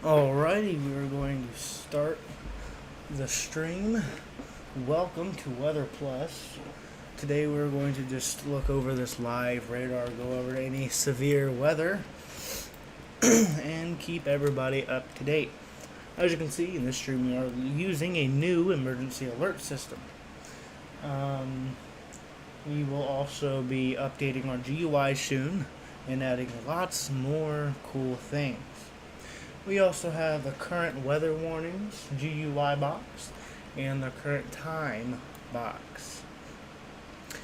Alrighty, we're going to start the stream. Welcome to Weather Plus. Today we're going to just look over this live radar, go over any severe weather, and keep everybody up to date. As you can see in this stream, we are using a new emergency alert system. We will also be updating our GUI soon and adding lots more cool things. We also have the current weather warnings GUI box and the current time box. As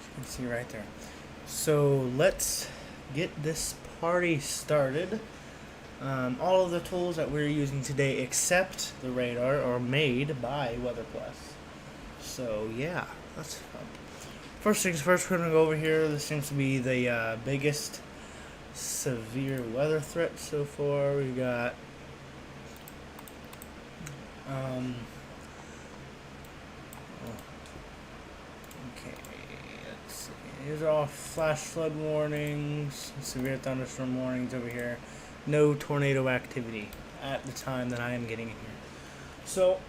you can see right there. So let's get this party started. All of the tools that we're using today except the radar are made by Weather Plus. So yeah, that's fun. First things first, we're going to go over here. This seems to be the biggest severe weather threat so far. We got okay, let's see. These are all flash flood warnings, severe thunderstorm warnings over here. No tornado activity at the time that I am getting in here. So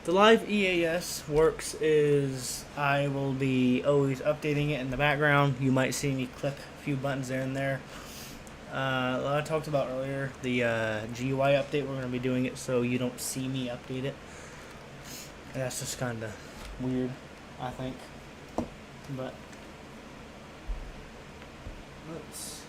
the live EAS works is I will be always updating it in the background. You might see me click a few buttons there and there. I talked about earlier, the GUI update, we're going to be doing it so you don't see me update it. And that's just kind of weird, I think. But let's...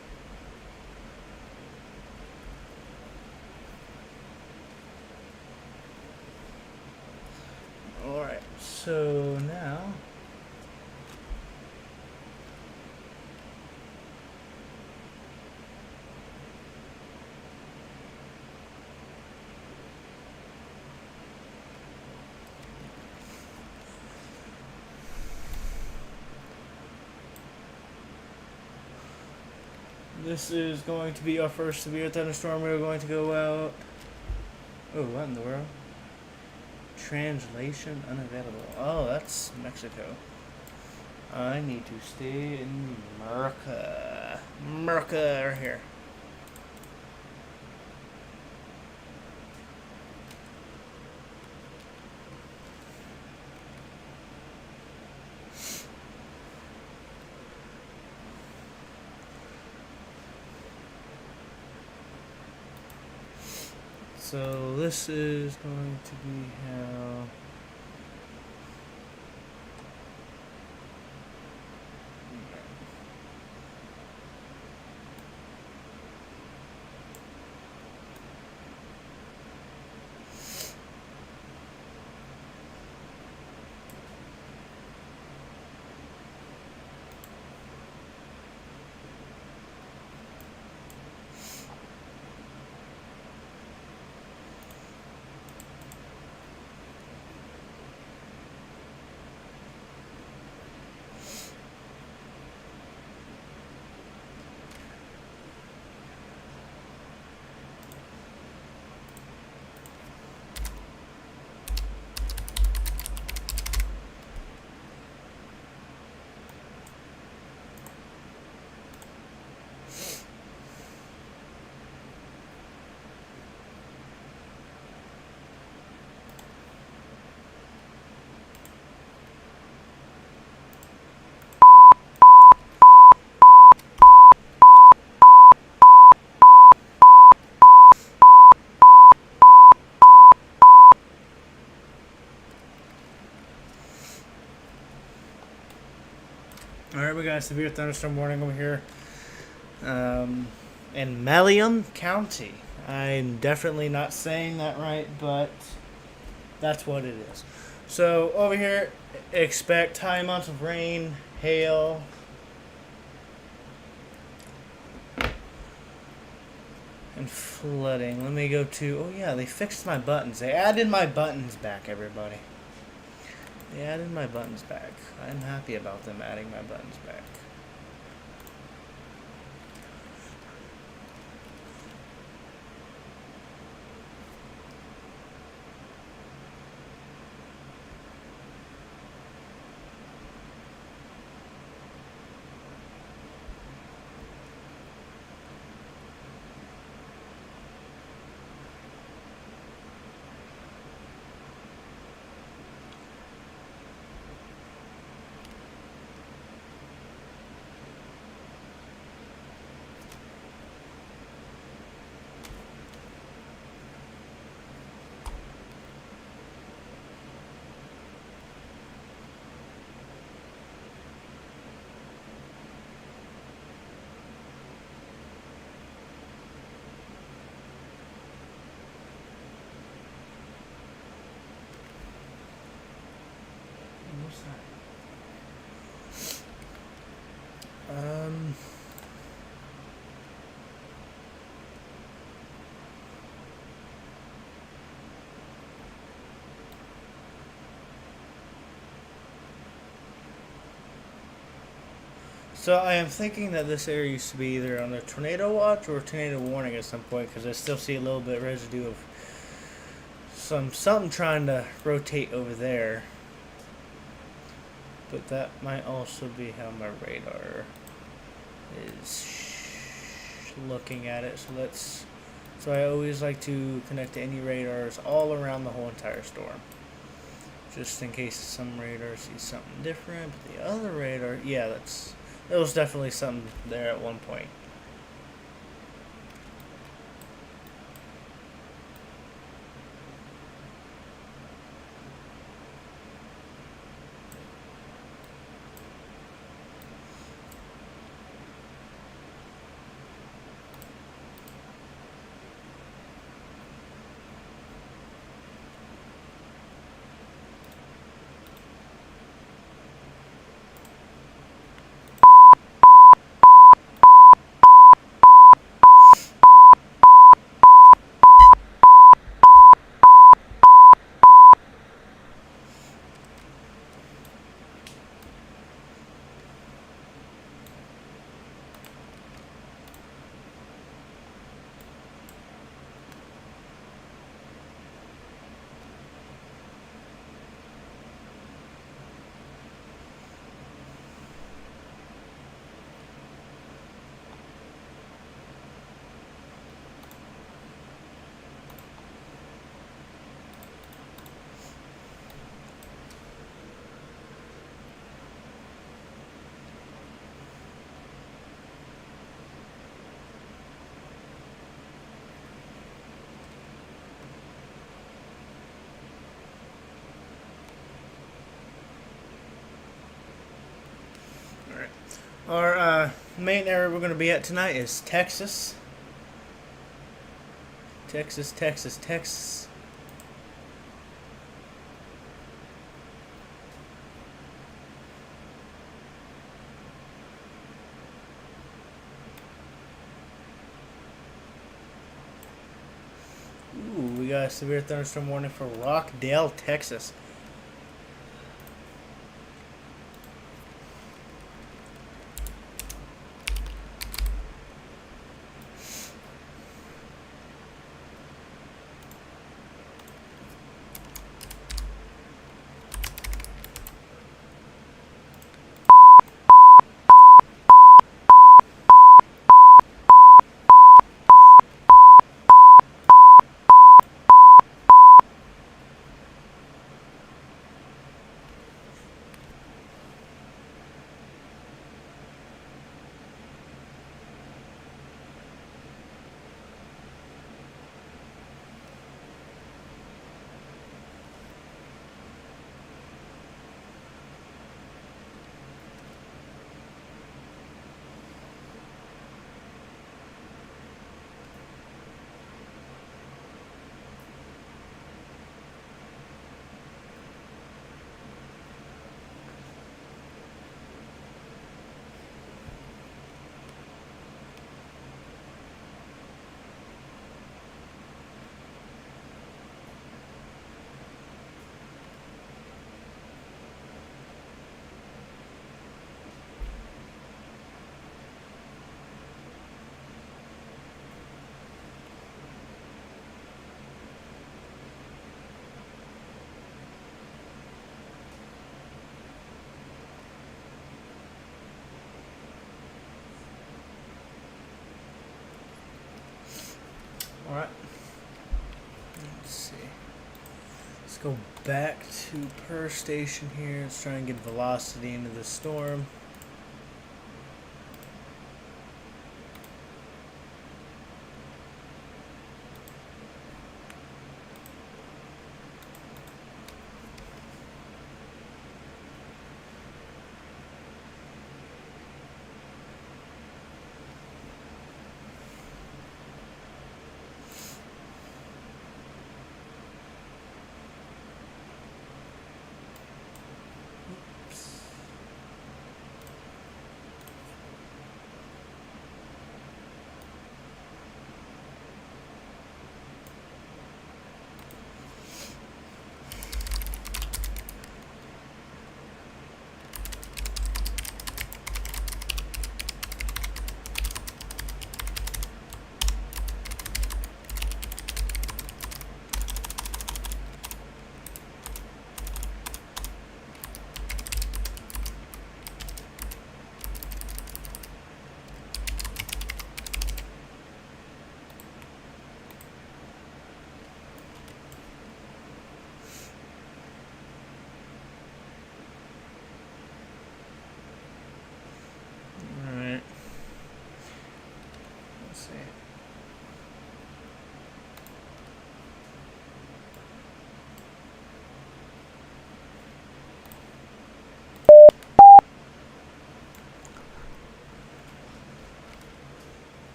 Alright, so now this is going to be our first severe thunderstorm. We're going to go out. Oh, what in the world? Translation unavailable. Oh, that's Mexico. I need to stay in America. America right here. So this is going to be how... Alright, we got a severe thunderstorm warning over here in Mellium County. I'm definitely not saying that right, but that's what it is. So over here, expect high amounts of rain, hail, and flooding. Let me go to... Oh yeah, they fixed my buttons. They added my buttons back, everybody. They added my buttons back. I'm happy about them adding my buttons back. So I am thinking that this area used to be either on a tornado watch or a tornado warning at some point, because I still see a little bit of residue of something trying to rotate over there. But that might also be how my radar is looking at it. So I always like to connect to any radars all around the whole entire storm, just in case some radar sees something different. But the other radar, yeah, there was definitely something there at one point. Our main area we're going to be at tonight is Texas. Texas, Texas, Texas. Ooh, we got a severe thunderstorm warning for Rockdale, Texas. Alright. Let's see. Let's go back to per station here. Let's try and get velocity into the storm.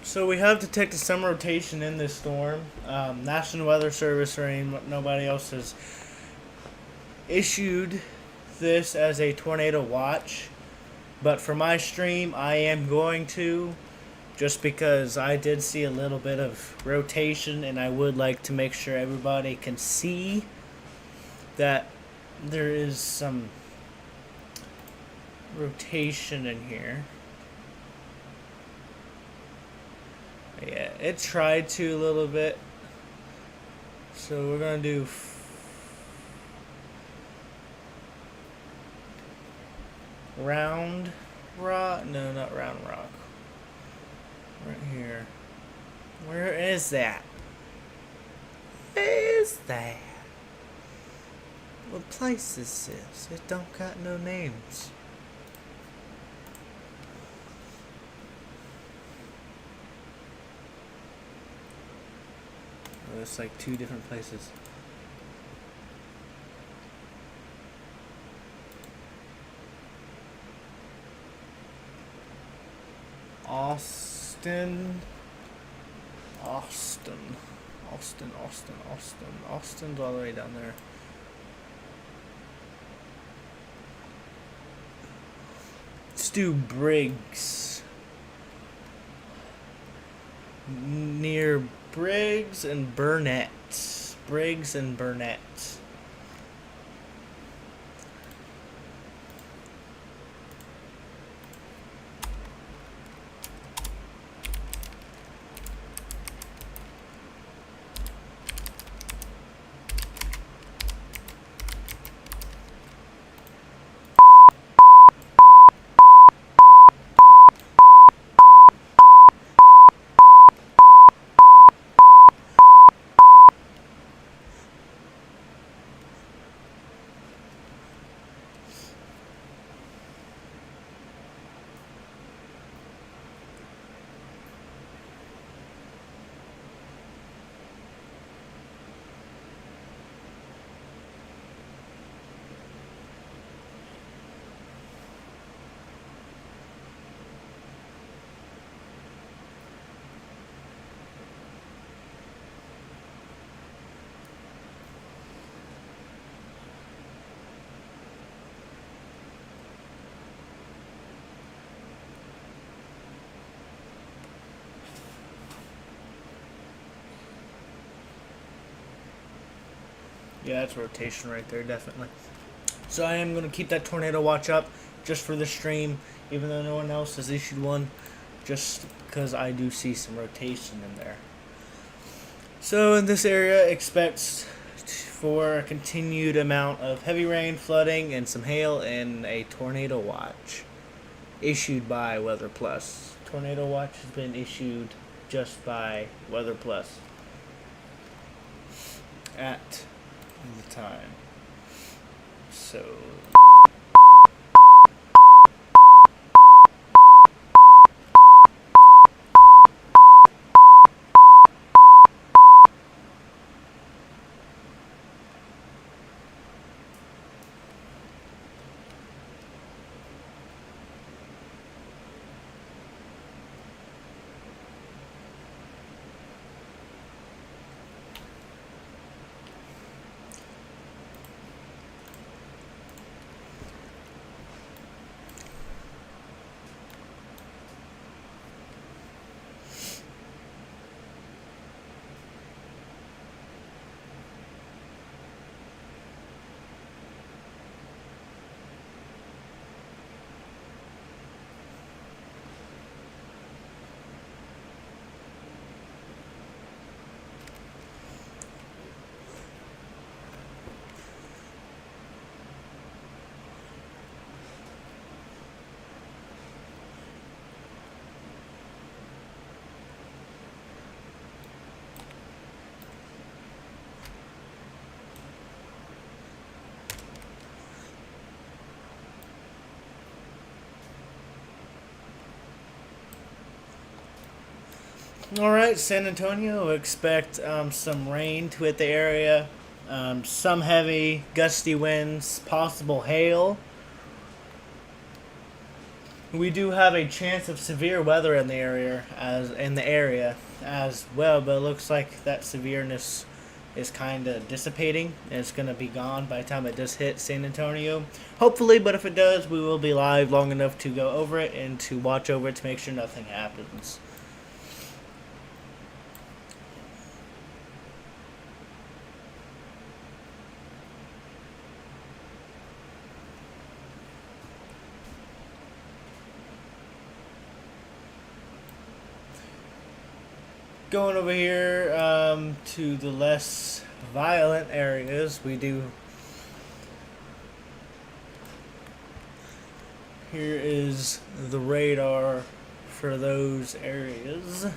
So we have detected some rotation in this storm. National Weather Service or nobody else has issued this as a tornado watch. But for my stream, I am going to, just because I did see a little bit of rotation and I would like to make sure everybody can see that there is some rotation in here. Yeah, it tried to a little bit. So we're going to do round rock. No, not round rock. Right here. Where is that? Where is that? What place is this? It don't got no names. Oh, it's like two different places. Austin's all the way down there. Let's do Briggs. Near Briggs and Burnett. Briggs and Burnett. Yeah, that's rotation right there, definitely. So I am going to keep that tornado watch up just for the stream, even though no one else has issued one, just because I do see some rotation in there. So in this area, expect for a continued amount of heavy rain, flooding, and some hail, and a tornado watch issued by Weather Plus. Tornado watch has been issued just by Weather Plus at the time. So All right, San Antonio, expect some rain to hit the area, some heavy, gusty winds, possible hail. We do have a chance of severe weather in the area as well, but it looks like that severeness is kind of dissipating and it's going to be gone by the time it does hit San Antonio. Hopefully, but if it does, we will be live long enough to go over it and to watch over it to make sure nothing happens. Going over here to the less violent areas, we do. Here is the radar for those areas.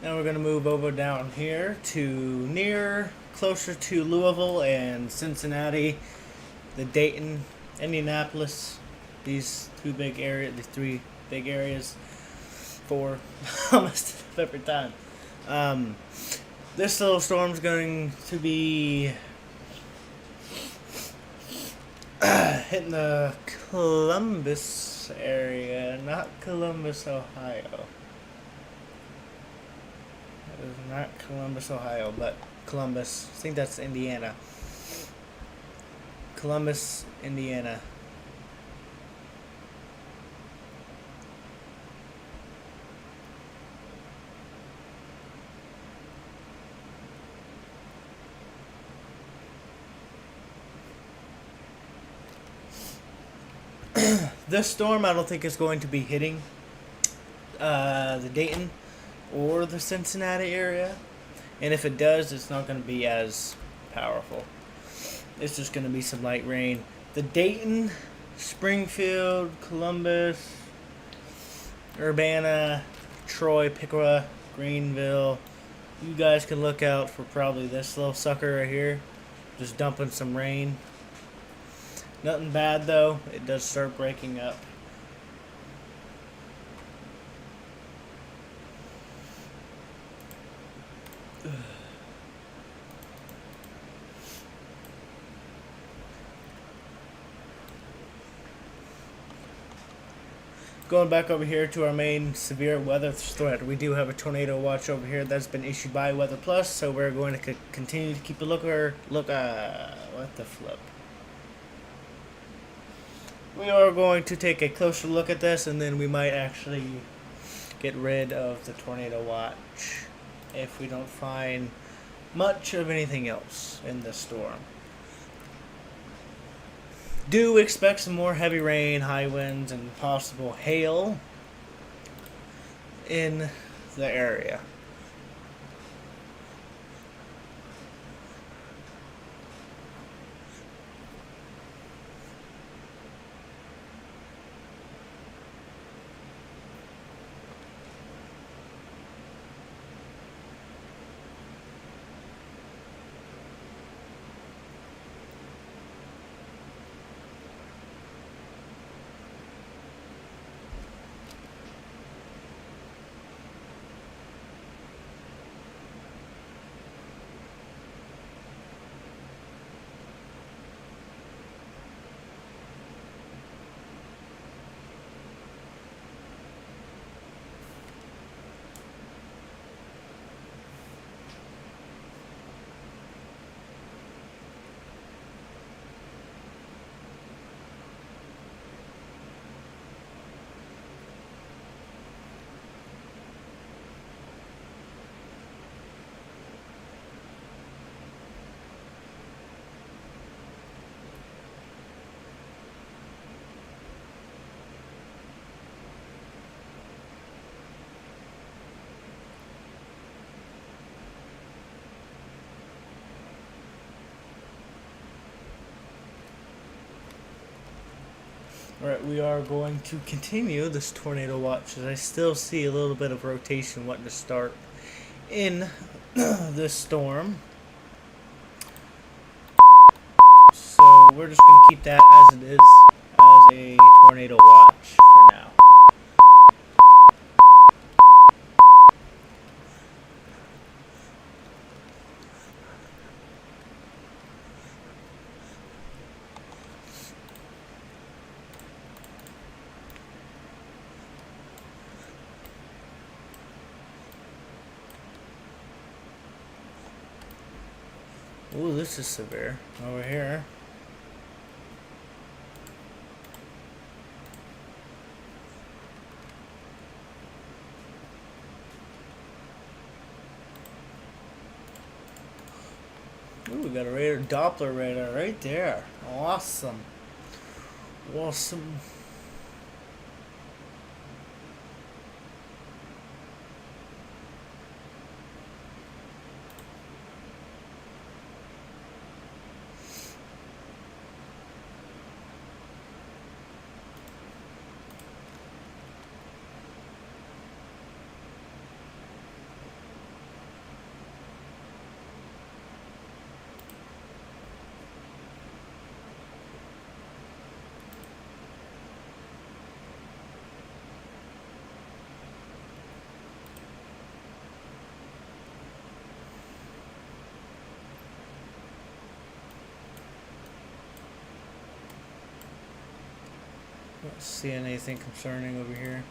Now we're going to move over down here to closer to Louisville and Cincinnati, the Dayton, Indianapolis, these three big areas, four, almost every time. This little storm's going to be hitting the Columbus area, not Columbus, Ohio. It is not Columbus, Ohio, but Columbus. I think that's Indiana. Columbus, Indiana. This storm, I don't think is going to be hitting the Dayton or the Cincinnati area, and if it does, it's not going to be as powerful. It's just going to be some light rain. The Dayton, Springfield, Columbus, Urbana, Troy, Piqua, Greenville, you guys can look out for probably this little sucker right here, just dumping some rain. Nothing bad though, it does start breaking up. Going back over here to our main severe weather threat, we do have a tornado watch over here that's been issued by Weather Plus, so we're going to continue to keep a what the flip. We are going to take a closer look at this, and then we might actually get rid of the tornado watch if we don't find much of anything else in this storm. Do expect some more heavy rain, high winds, and possible hail in the area. Alright, we are going to continue this tornado watch as I still see a little bit of rotation wanting to start in this storm. So we're just going to keep that as it is, as a tornado watch for now. Ooh, this is severe. Over here. Ooh, we got a radar, Doppler radar right there. Awesome. Awesome. Not seeing anything concerning over here.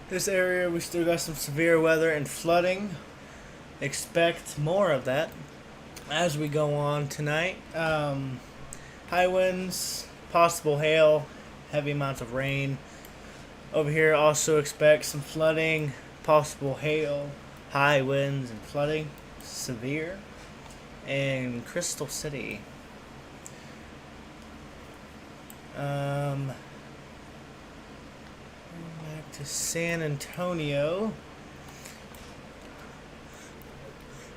This area, we still got some severe weather and flooding. Expect more of that as we go on tonight. High winds, possible hail, heavy amounts of rain. Over here, also expect some flooding, possible hail, high winds and flooding, severe. In Crystal City. Back to San Antonio.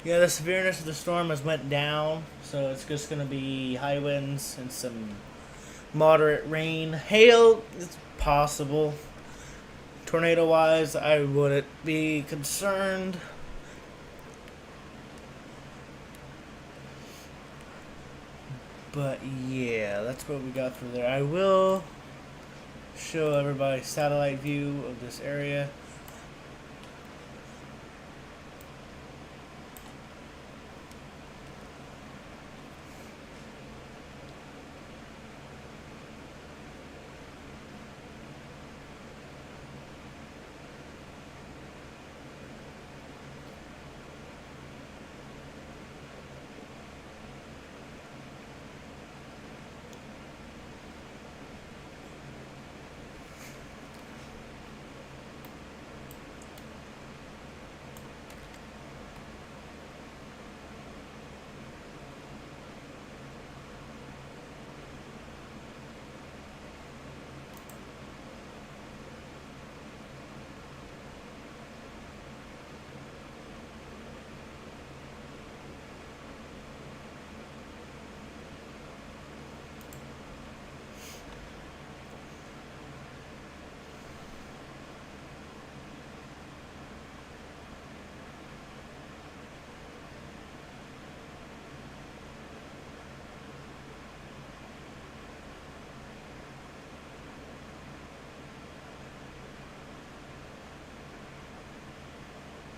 Yeah, the severeness of the storm has went down, so it's just gonna be high winds and some moderate rain. Hail is possible. Tornado-wise, I wouldn't be concerned. But yeah, that's what we got for there. I will show everybody satellite view of this area.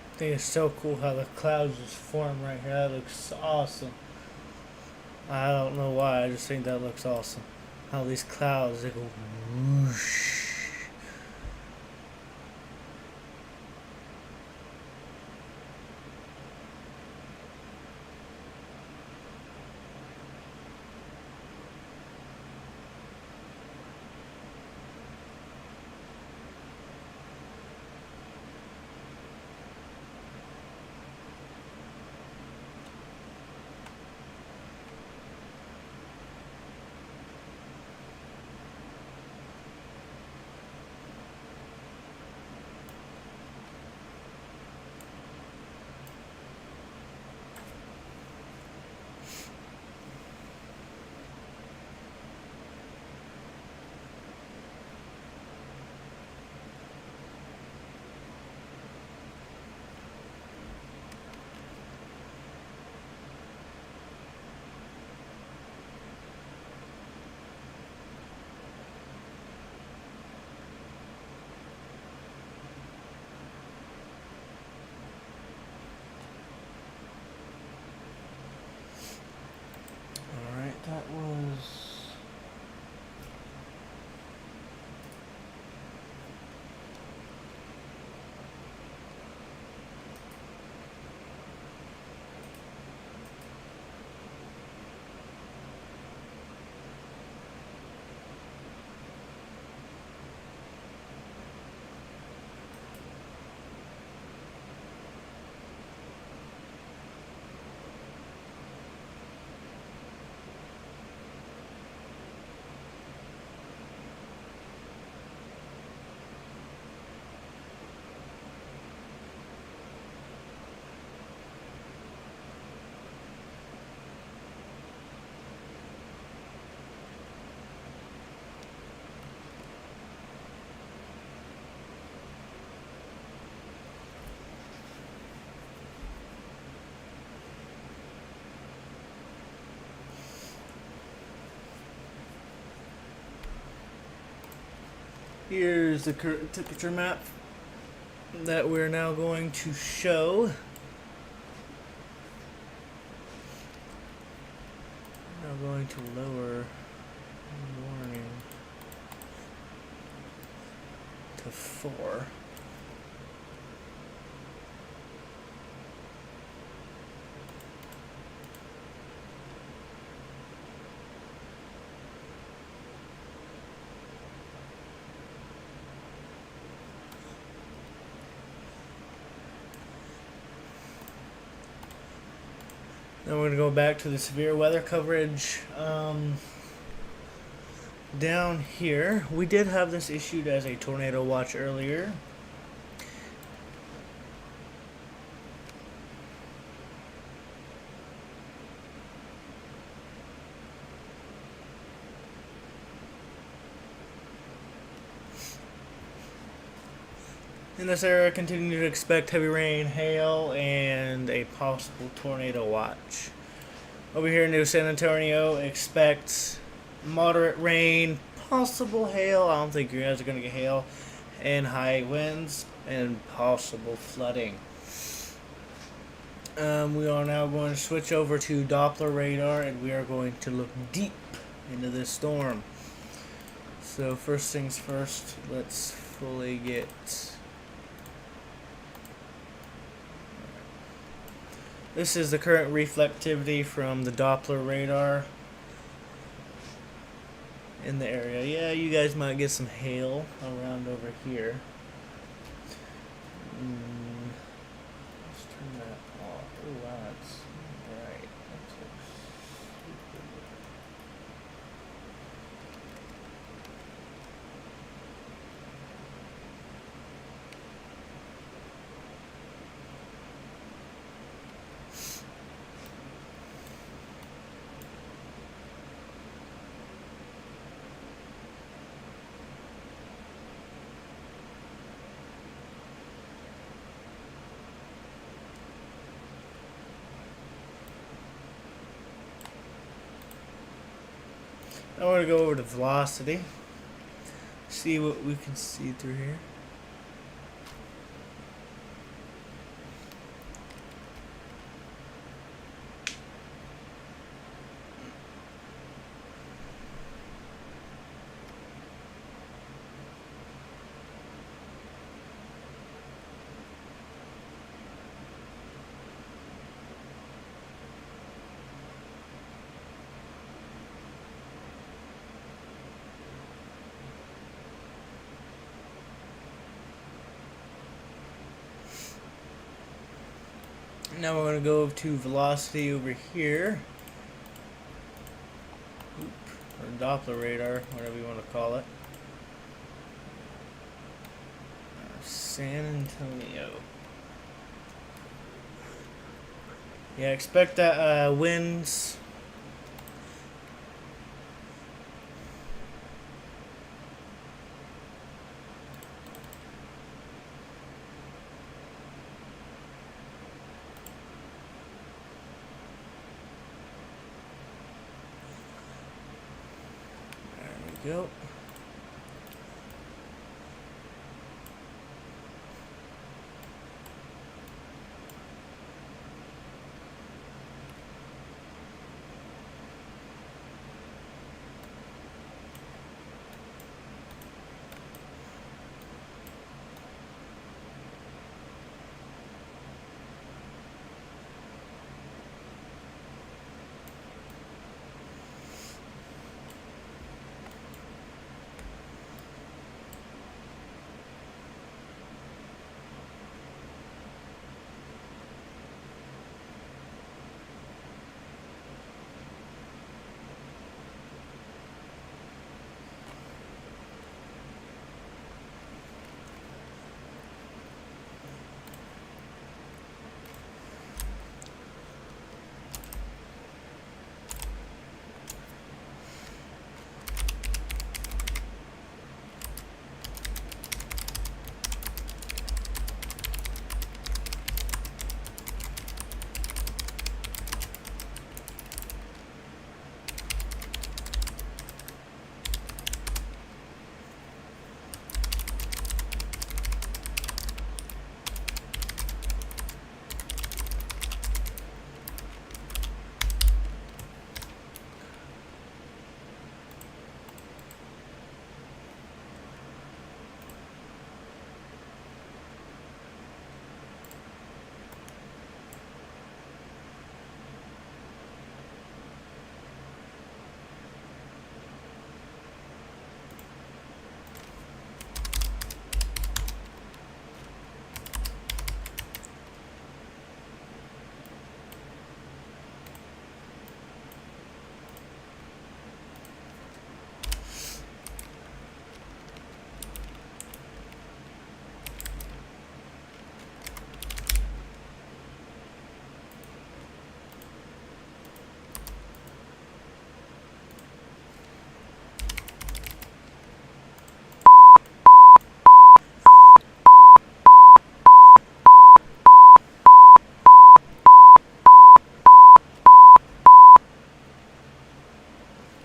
I think it's so cool how the clouds just form right here. That looks awesome. I don't know why, I just think that looks awesome. How these clouds, they go whoosh. Alright, that was... Here's the current temperature map that we're now going to show. Now going to lower warning. to 4. Then we're going to go back to the severe weather coverage. Down here, we did have this issued as a tornado watch earlier. In this area, continue to expect heavy rain, hail, and a possible tornado watch. Over here in New San Antonio, expect moderate rain, possible hail. I don't think you guys are going to get hail, and high winds, and possible flooding. We are now going to switch over to Doppler radar, and we are going to look deep into this storm. So first things first, let's fully get... This is the current reflectivity from the Doppler radar in the area. Yeah, you guys might get some hail around over here. Let's turn that off. Oh, wow, that's bright. That's so stupid. I want to go over to velocity, see what we can see through here. Now we're going to go to velocity over here. Or Doppler radar, whatever you want to call it. San Antonio. Yeah, expect that winds. Go.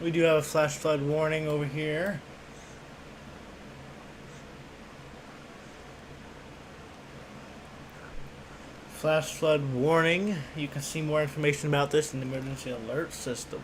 We do have a flash flood warning over here. Flash flood warning. You can see more information about this in the emergency alert system.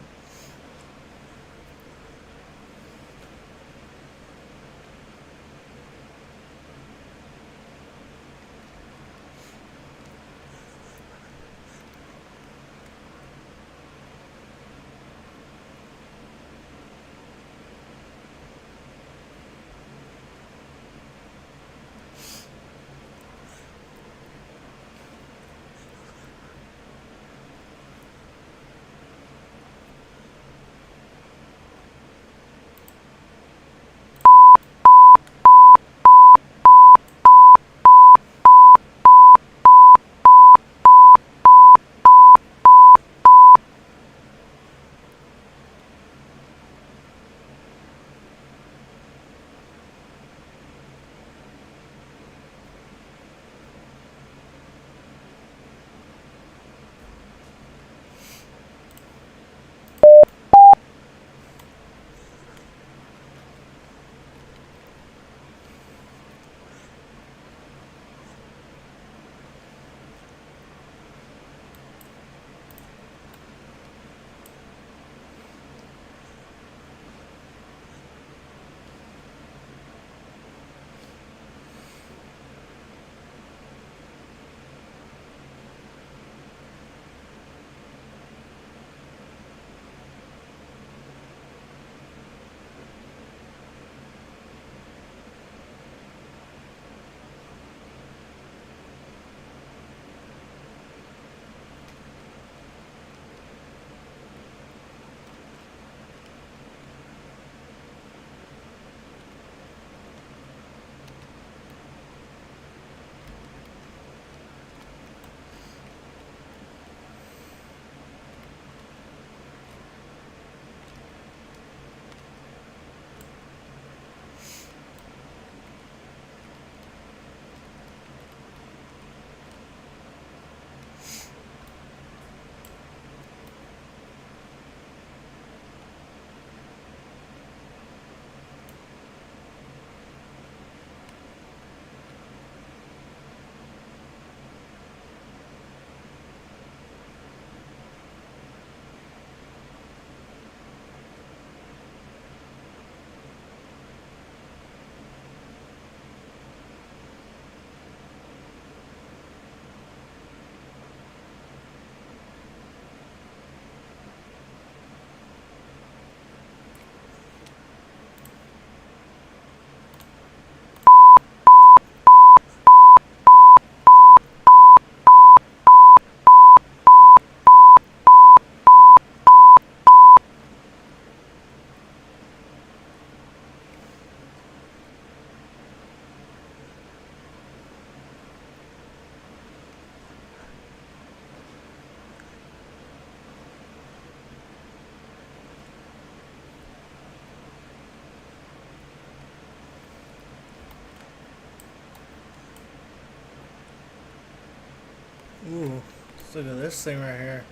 Ooh, let's look at this thing right here.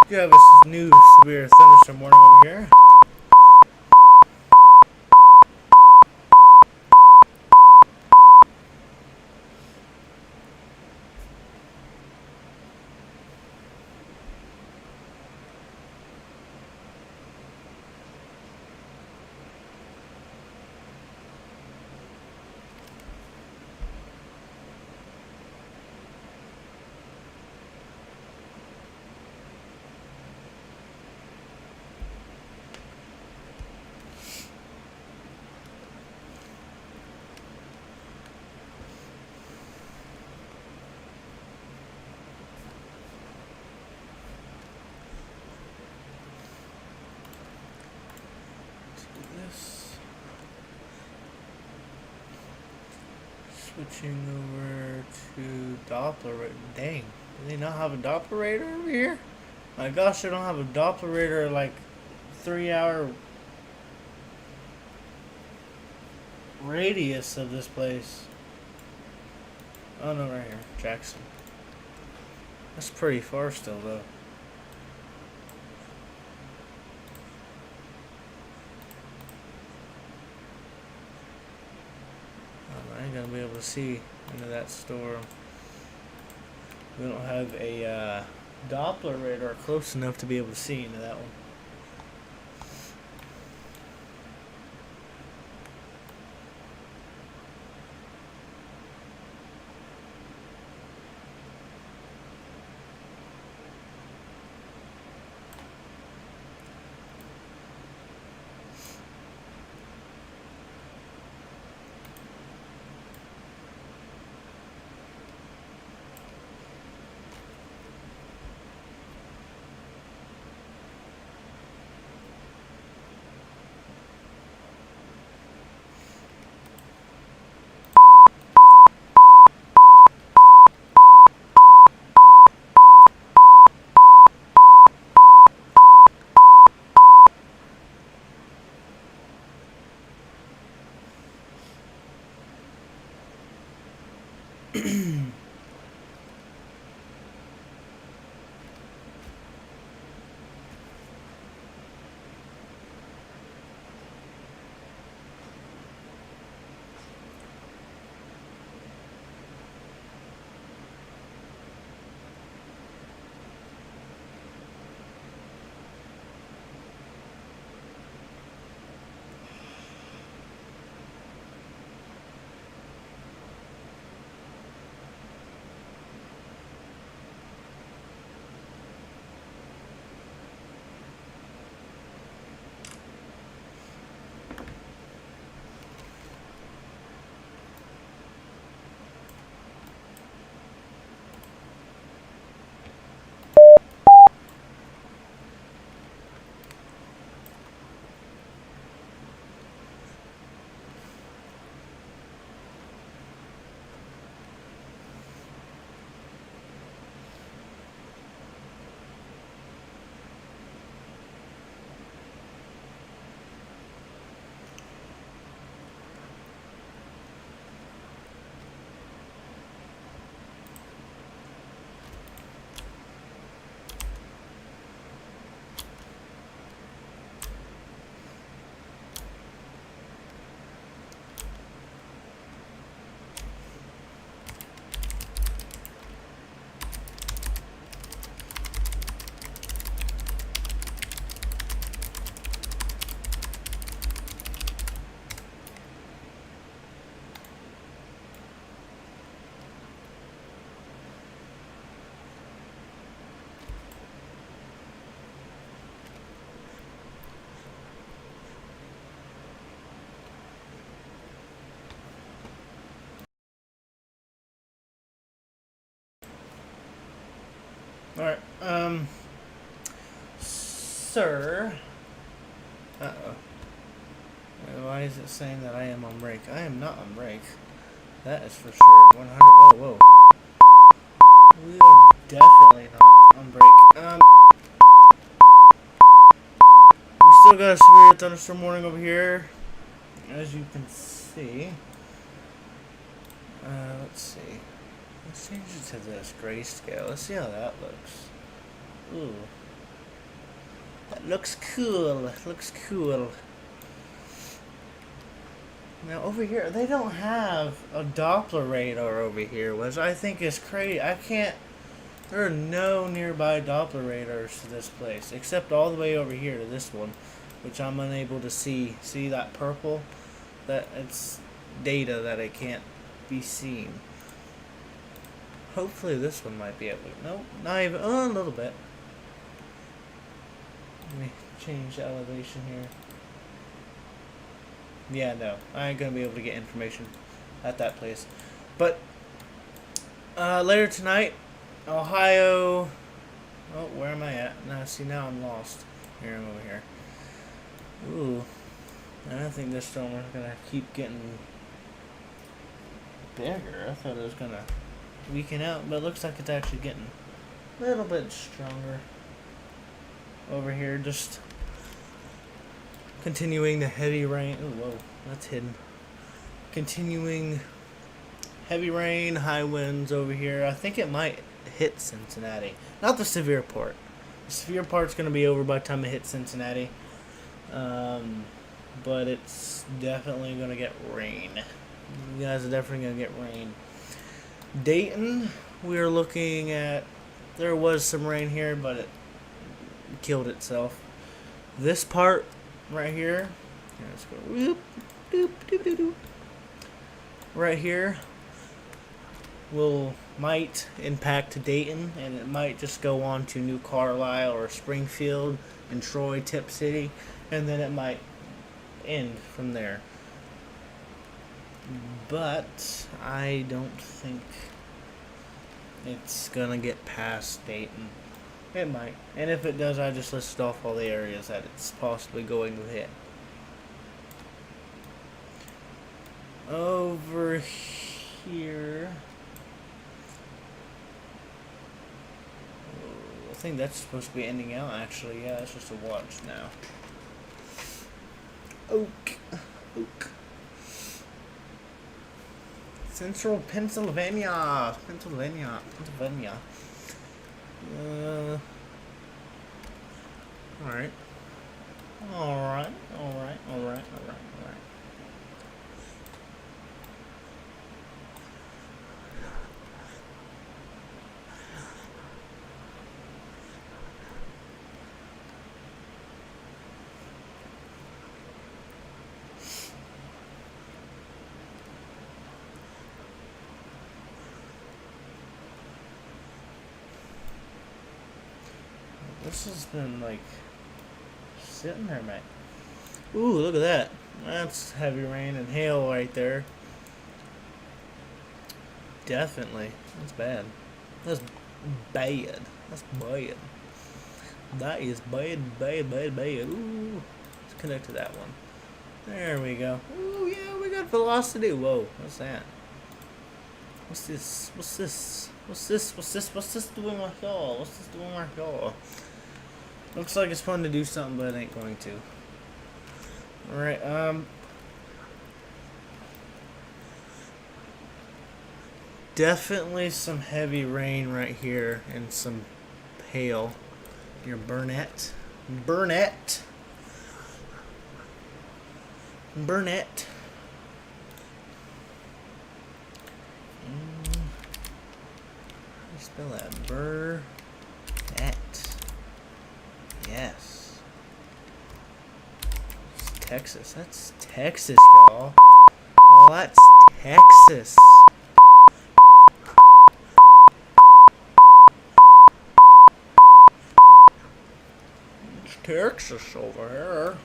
You have a new severe thunderstorm warning over here. Switching over to Doppler. Dang, do they not have a Doppler radar over here? My gosh, they don't have a Doppler radar like 3 hour radius of this place. Oh no, right here, Jackson. That's pretty far still though. I ain't gonna be able to see into that storm. We don't have a Doppler radar close enough to be able to see into that one. Alright, sir. Uh-oh. Why is it saying that I am on break? I am not on break. That is for sure. 100. Oh, whoa. We are definitely not on break. We still got a severe thunderstorm warning over here, as you can see. Let's see. Let's change it to this grayscale. Let's see how that looks. Ooh. That looks cool. Looks cool. Now over here, they don't have a Doppler radar over here, which I think is crazy. I can't. There are no nearby Doppler radars to this place, except all the way over here to this one, which I'm unable to see. See that purple? That it's data that it can't be seen. Hopefully this one might be able to. Nope, not even. Oh, a little bit. Let me change the elevation here. Yeah, no, I ain't gonna be able to get information at that place. But later tonight, Ohio. Oh, where am I at? Now, see, now I'm lost. Here, I'm over here. Ooh, I don't think this storm is gonna keep getting bigger. I thought it was gonna weaken out, but it looks like it's actually getting a little bit stronger over here. Just continuing the heavy rain. Oh, whoa, that's hidden. Continuing heavy rain, high winds over here. I think it might hit Cincinnati. Not the severe part. The severe part's going to be over by the time it hits Cincinnati. But it's definitely going to get rain. You guys are definitely going to get rain. Dayton, we are looking at... There was some rain here, but it killed itself. This part right here... Let's go. Whoop, doop, doop, doop, doop. Right here might impact Dayton, and it might just go on to New Carlisle or Springfield and Troy, Tip City, and then it might end from there. But I don't think it's gonna get past Dayton. It might, and if it does, I just listed off all the areas that it's possibly going to hit. Over here, I think that's supposed to be ending out, actually. Yeah, it's just a watch now. Oak. Central Pennsylvania. Alright. This has been like sitting there, mate. Ooh, look at that. That's heavy rain and hail right there. Definitely. That's bad. That's bad. That's bad. That is bad. Ooh. Let's connect to that one. There we go. Ooh, yeah, we got velocity. Whoa, what's that? What's this doing right here? Looks like it's fun to do something, but it ain't going to. Alright, definitely some heavy rain right here and some hail near Burnett. Burnett. Spell that. Burnett. Yes. It's Texas. That's Texas, y'all. Oh, that's Texas. It's Texas over here.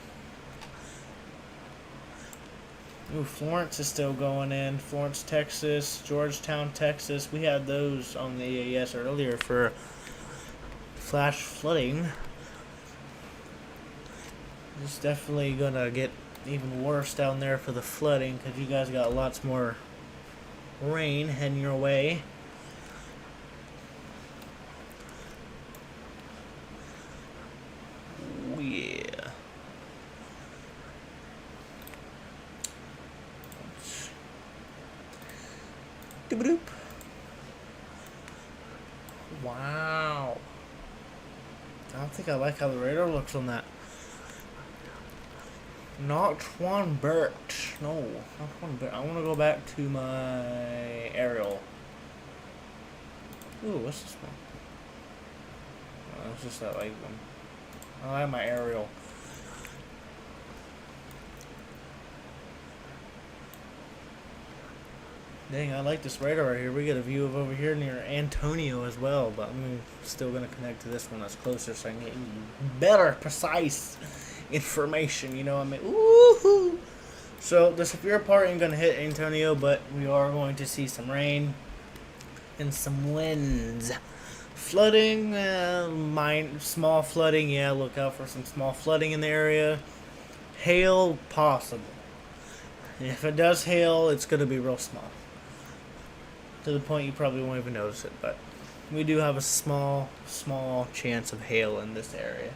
Ooh, Florence is still going in. Florence, Texas, Georgetown, Texas. We had those on the EAS earlier for flash flooding. It's definitely gonna get even worse down there for the flooding because you guys got lots more rain heading your way. Oh, yeah. Doop. Wow. I don't think I like how the radar looks on that. Not one bit. No, not one bit. I want to go back to my aerial. Ooh, what's this one? Oh, it's just that light one. I like my aerial. Dang, I like this radar right here. We get a view of over here near Antonio as well, but I'm still going to connect to this one that's closer so I can get better, precise information, you know what I mean? Woohoo! So, the severe part ain't going to hit Antonio, but we are going to see some rain and some winds. Flooding, small flooding, yeah, look out for some small flooding in the area. Hail, possible. If it does hail, it's going to be real small. to the point you probably won't even notice it, but we do have a small chance of hail in this area.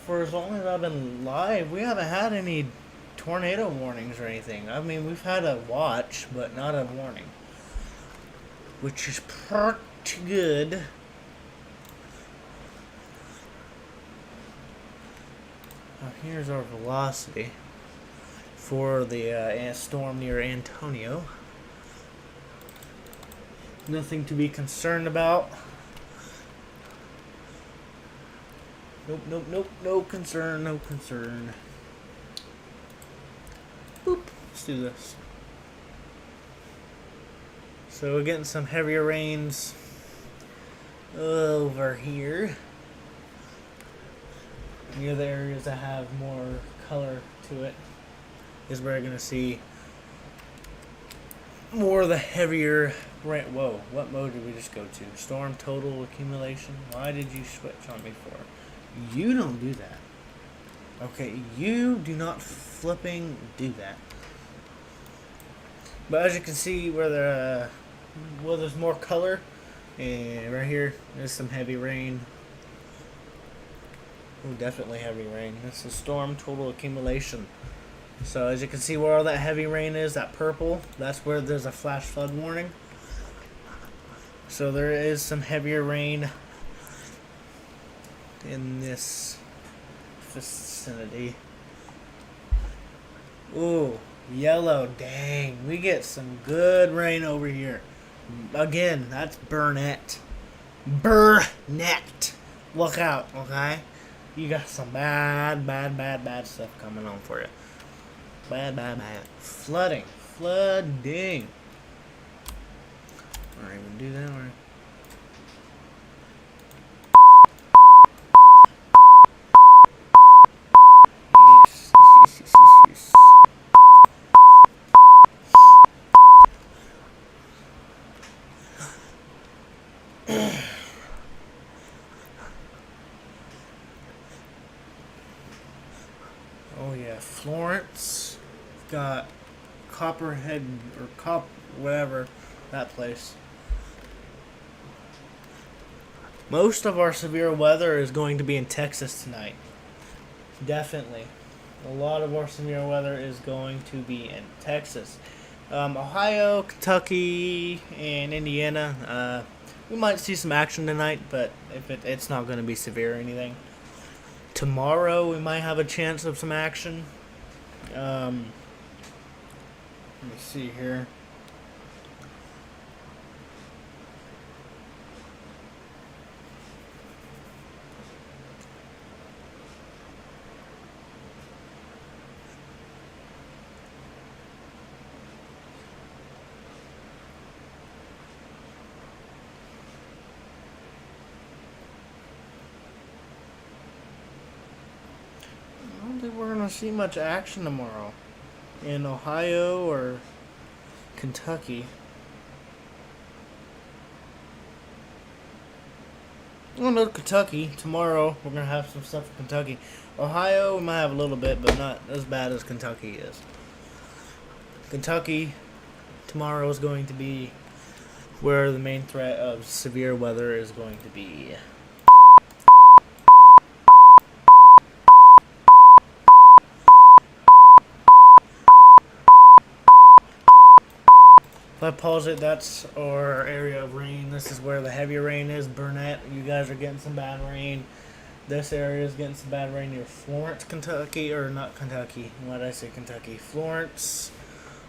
For as long as I've been live, we haven't had any tornado warnings or anything. I mean, we've had a watch, but not a warning, which is pretty good. Now here's our velocity for the storm near Antonio. Nothing to be concerned about. Nope, no concern. Boop, let's do this. So we're getting some heavier rains over here. Near the areas that have more color to it is where you're going to see more of the heavier rain. Whoa, what mode did we just go to? Storm total accumulation? Why did you switch on me for? You don't do that. Okay, you do not flipping do that. But as you can see where there's more color, and right here there's some heavy rain. Oh, definitely heavy rain. This is storm total accumulation. So as you can see where all that heavy rain is, that purple, that's where there's a flash flood warning. So there is some heavier rain in this vicinity. Ooh, yellow, dang. We get some good rain over here. Again, that's Burnett. Look out, okay? You got some bad stuff coming on for you. Bad. Flooding. Or even do that, or... Yes. Oh yeah, Florence. Got Copperhead or whatever, that place. Most of our severe weather is going to be in Texas tonight. Definitely. A lot of our severe weather is going to be in Texas. Ohio, Kentucky, and Indiana. We might see some action tonight, but if it's not going to be severe or anything. Tomorrow we might have a chance of some action. Let me see here. I don't think we're going to see much action tomorrow in Ohio or Kentucky. Oh no, Kentucky. Tomorrow we're going to have some stuff in Kentucky. Ohio, we might have a little bit, but not as bad as Kentucky is. Kentucky, tomorrow is going to be where the main threat of severe weather is going to be. If I pause it, that's our area of rain. This is where the heavier rain is. Burnett, you guys are getting some bad rain. This area is getting some bad rain near Florence, Kentucky, or not Kentucky. Why did I say Kentucky? Florence.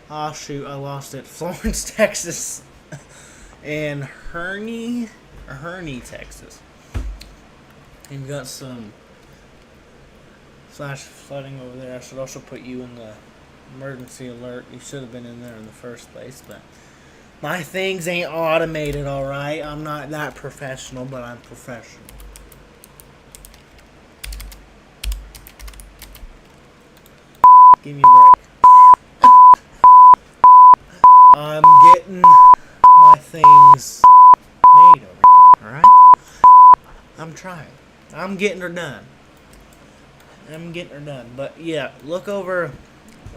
Oh shoot, I lost it. Florence, Texas, and Herney, Texas. And you got some flash flooding over there. I should also put you in the emergency alert. You should have been in there in the first place, but my things ain't automated, alright? I'm not that professional, but I'm professional. Give me a break. I'm getting my things made. I'm trying. I'm getting her done. But yeah, look over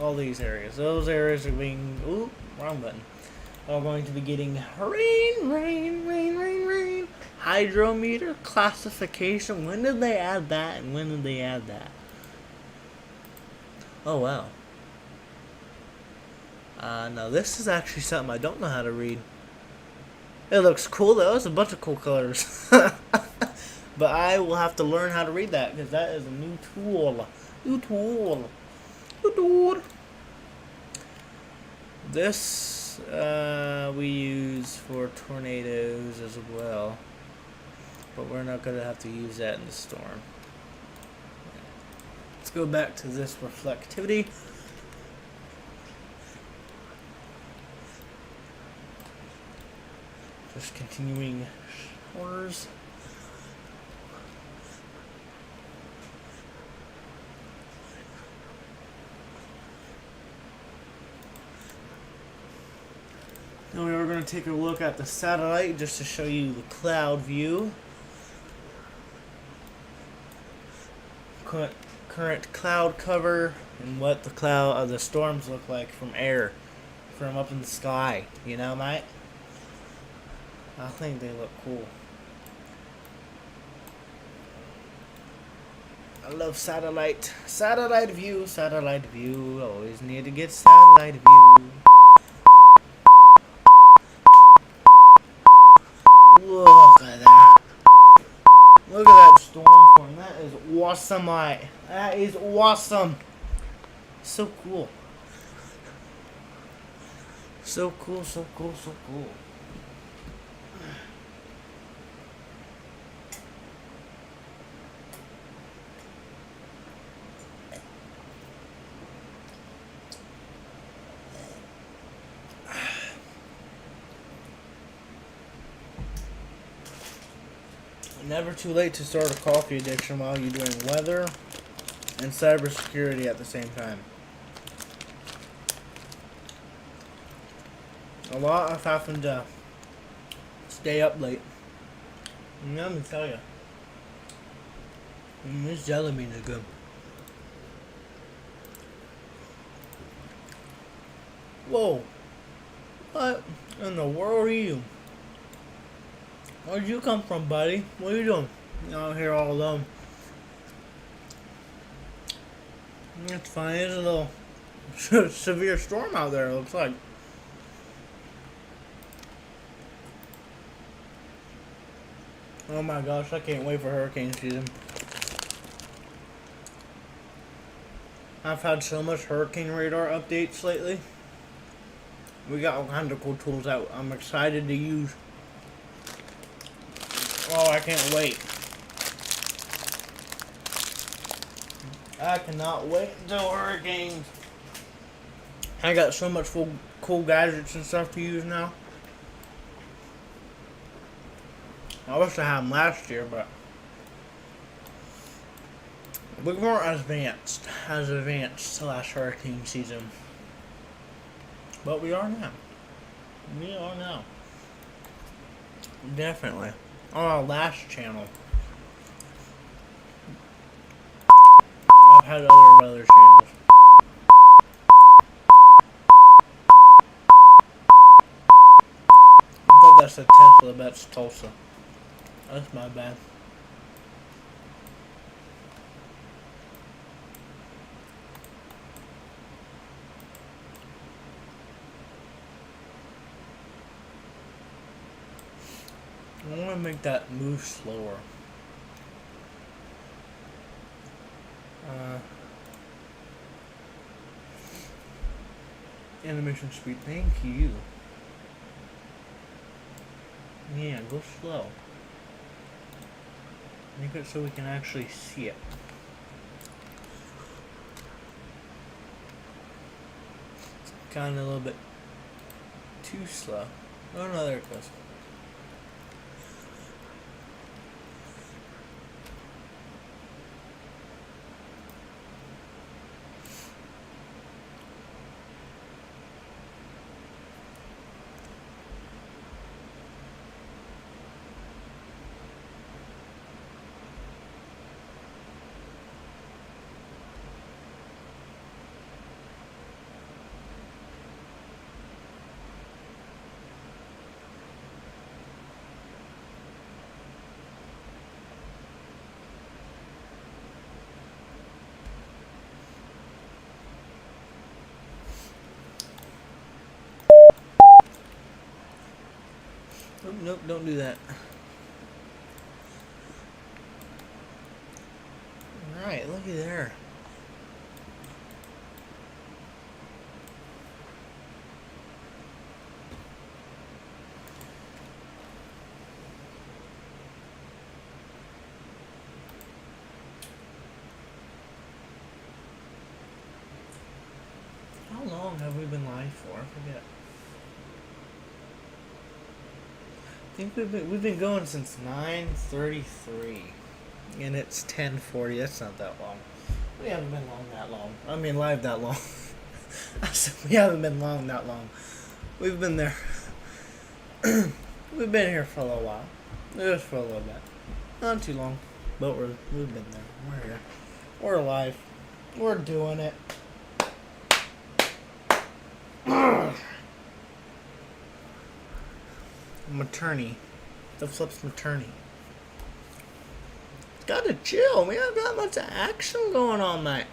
all these areas. Those areas are being... Ooh, wrong button. Are going to be getting rain. Hydrometer classification. When did they add that? And when did they add that? Oh, wow. No, this is actually something I don't know how to read. It looks cool, though. It's a bunch of cool colors. But I will have to learn how to read that, because that is a new tool. This we use for tornadoes as well. But we're not going to have to use that in the storm. Let's go back to this reflectivity. Just continuing showers. Now we are going to take a look at the satellite just to show you the cloud view. Current cloud cover and what the storms look like from up in the sky. You know, mate? I think they look cool. I love satellite view. Always need to get satellite view. Look at that. Look at that storm form. That is awesome, mate. That is awesome. So cool. So cool. Never too late to start a coffee addiction while you're doing weather and cybersecurity at the same time. A lot of having to stay up late. And let me tell you, this jelly bean is good. Whoa! What in the world are you? Where'd you come from, buddy? What are you doing? You're out here all alone. It's fine. There's a little severe storm out there, it looks like. Oh my gosh, I can't wait for hurricane season. I've had so much hurricane radar updates lately. We got all kinds of cool tools out. I'm excited to use. Oh, I can't wait. I cannot wait until hurricanes. I got so much cool gadgets and stuff to use now. I wish I had them last year, but we weren't as advanced last hurricane season. But we are now. Definitely. On our last channel, I've had other weather channels. I thought that's a Tesla, that's Tulsa. That's my bad. I want to make that move slower. Animation speed, thank you. Yeah, go slow. Make it so we can actually see it. It's kind of a little bit too slow. Oh no, there it goes. Nope, nope, don't do that. Alright, looky there. How long have we been live for? I forget. I think we've been going since 9:33, and it's 10:40. That's not that long. We haven't been that long. I mean, live that long. I said we haven't been that long. We've been there. We've been here for a little while. Just for a little bit. Not too long, but we've been there. We're here. We're alive. We're doing it. Maternity. The flip's maternity. Gotta chill. We haven't got much action going on, mate.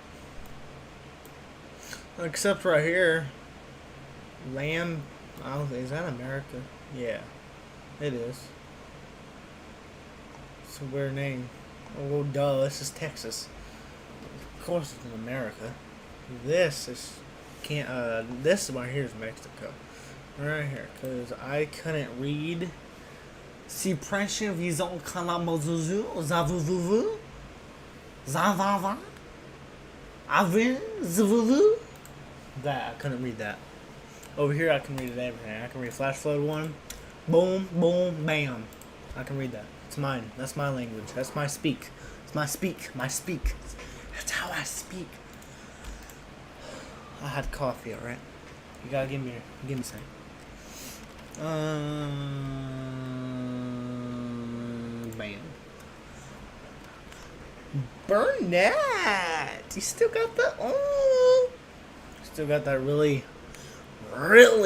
Except right here. Lamb. I don't think. Is that America? Yeah. It is. It's a weird name. Oh, well, duh. This is Texas. Of course it's in America. This is. This right here is Mexico. Right here. Because I couldn't read. Si pressure visant kalamazuzu, zavuvuvu, zavava, avin, zavuvu. That, I couldn't read that. Over here, I can read everything. I can read flash flood 1. Boom, boom, bam. I can read that. It's mine. That's my language. That's my speak. It's my speak. My speak. That's how I speak. I had coffee, alright? You gotta give me some. Man. Burnett! You still got that? Oh! Still got that really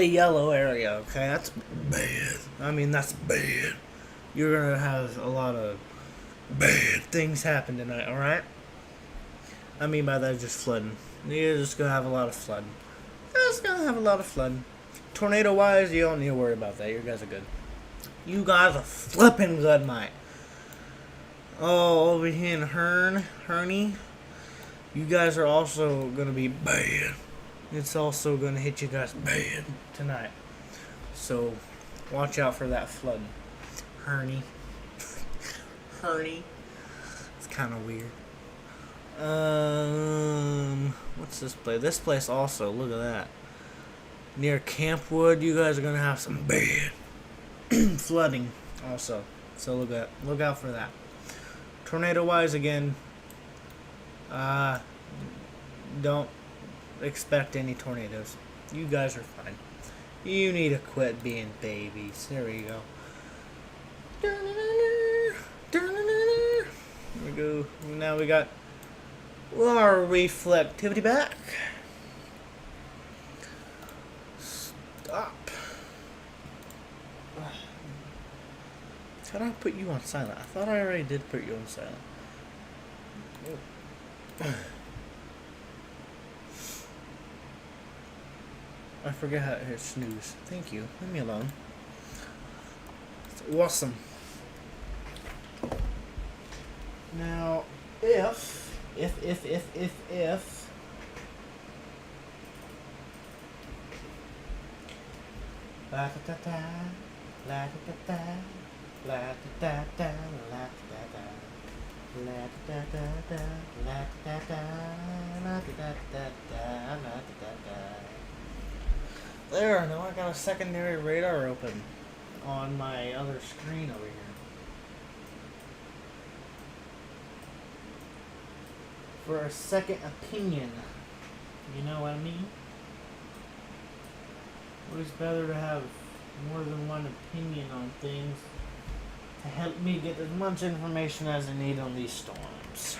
yellow area, okay? That's bad. I mean, that's bad. You're gonna have a lot of bad things happen tonight, alright? I mean by that, just flooding. You're just gonna have a lot of flooding. Just gonna have a lot of flooding. Tornado-wise, you don't need to worry about that. You guys are good. You guys are flipping good, mate. Oh, over here in Herney, you guys are also gonna be bad. It's also gonna hit you guys bad tonight. So, watch out for that flood. Herney. It's kind of weird. What's this place? This place also, look at that. Near Campwood, you guys are gonna have some bad flooding also. So look out for that. Tornado wise again, don't expect any tornadoes. You guys are fine. You need to quit being babies. There we go. There we go. Now we got our reflectivity back. Stop. How did I put you on silent? I thought I already did put you on silent. I forget how to hit snooze. Thank you. Leave me alone. It's awesome. Now, if la da da da, la da da da, la da da da, la da da, la da da da, la da da, la da da da, la da da. There, now I got a secondary radar open on my other screen over here. For a second opinion. You know what I mean? Always better to have more than one opinion on things to help me get as much information as I need on these storms.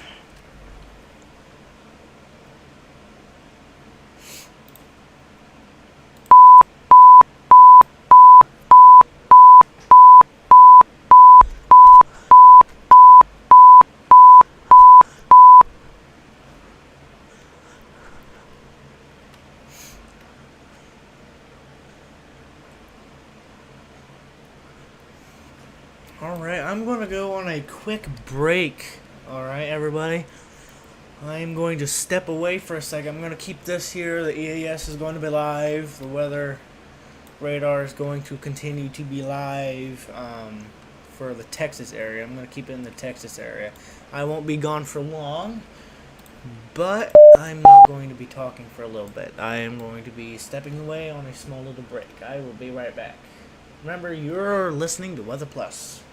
Alright, I'm going to go on a quick break. Alright, everybody. I'm going to step away for a second. I'm going to keep this here. The EAS is going to be live. The weather radar is going to continue to be live for the Texas area. I'm going to keep it in the Texas area. I won't be gone for long, but I'm not going to be talking for a little bit. I am going to be stepping away on a small little break. I will be right back. Remember, you're listening to Weather Plus.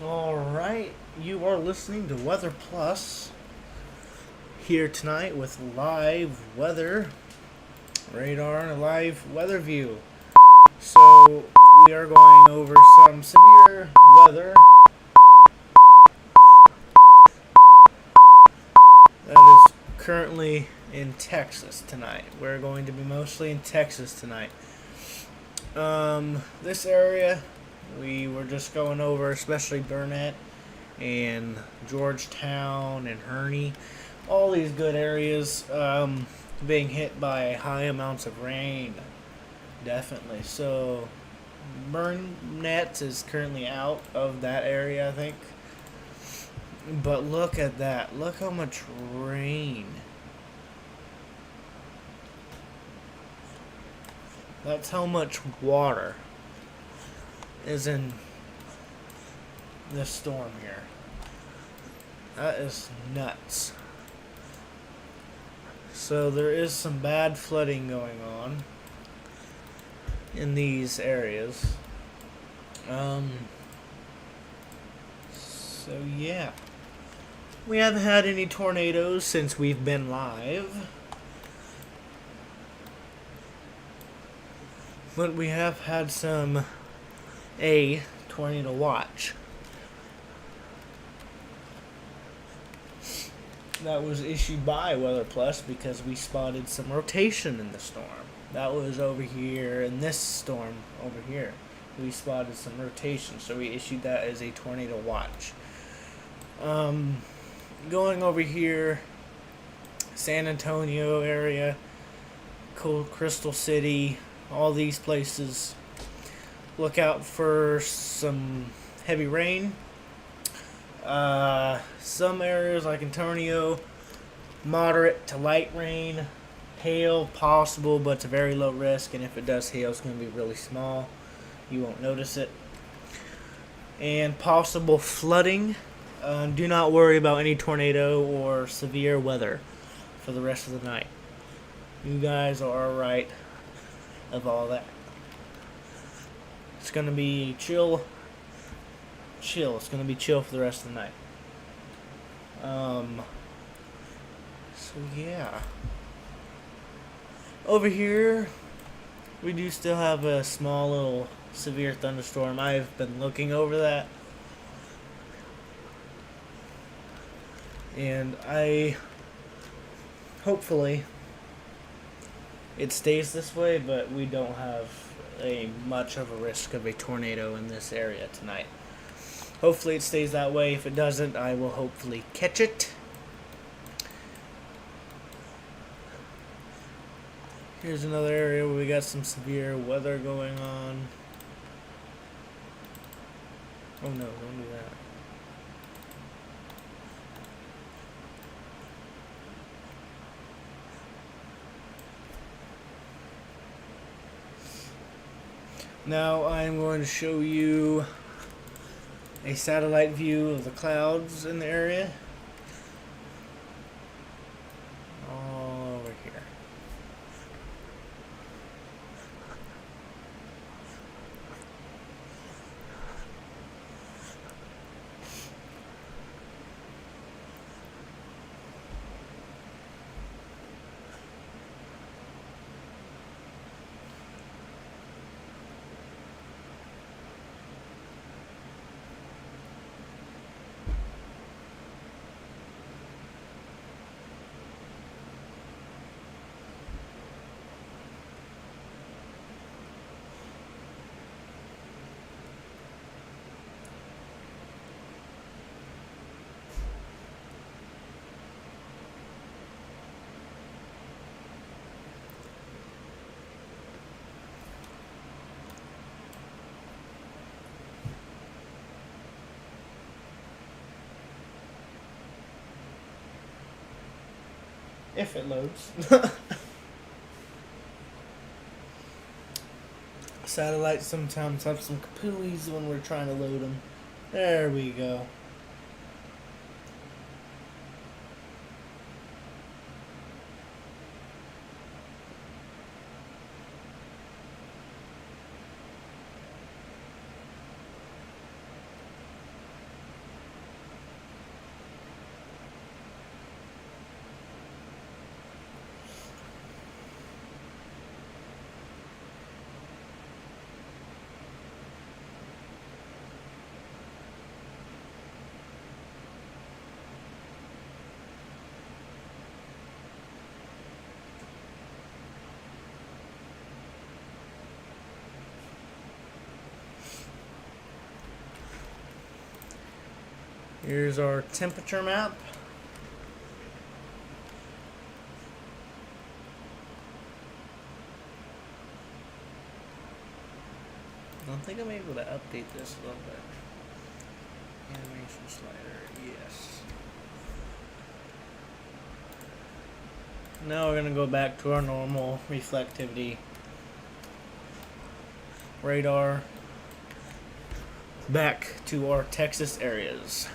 Alright, you are listening to Weather Plus here tonight with live weather radar and a live weather view. So, we are going over some severe weather that is currently in Texas tonight. We're going to be mostly in Texas tonight. This area we were just going over, especially Burnett and Georgetown and Herney, all these good areas being hit by high amounts of rain, definitely. So Burnett is currently out of that area, I think. But look at that. Look how much rain That's how much water is in this storm here. That is nuts. So there is some bad flooding going on in these areas. So yeah. We haven't had any tornadoes since we've been live. But we have had a tornado watch. That was issued by Weather Plus because we spotted some rotation in the storm. That was over here in this storm over here. We spotted some rotation, so we issued that as a tornado watch. Going over here, San Antonio area, Crystal City, all these places, look out for some heavy rain. Some areas like Antonio, moderate to light rain, hail possible, but it's a very low risk, and if it does hail, it's going to be really small. You won't notice it. And possible flooding. Do not worry about any tornado or severe weather for the rest of the night. You guys are alright of all that. It's going to be chill. It's going to be chill for the rest of the night. So yeah. Over here, we do still have a small little severe thunderstorm. I've been looking over that. And hopefully it stays this way, but we don't have much of a risk of a tornado in this area tonight. Hopefully it stays that way. If it doesn't, I will hopefully catch it. Here's another area where we got some severe weather going on. Oh no, don't do that. Now I'm going to show you a satellite view of the clouds in the area. All over here. If it loads. Satellites sometimes have some capillaries when we're trying to load them. There we go. Here's our temperature map. I think I'm able to update this a little bit. Animation slider, yes. Now we're going to go back to our normal reflectivity radar back to our Texas areas.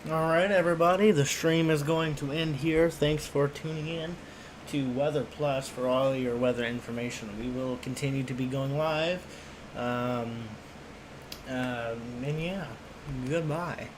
Alright, everybody, the stream is going to end here. Thanks for tuning in to Weather Plus for all your weather information. We will continue to be going live. And yeah, goodbye.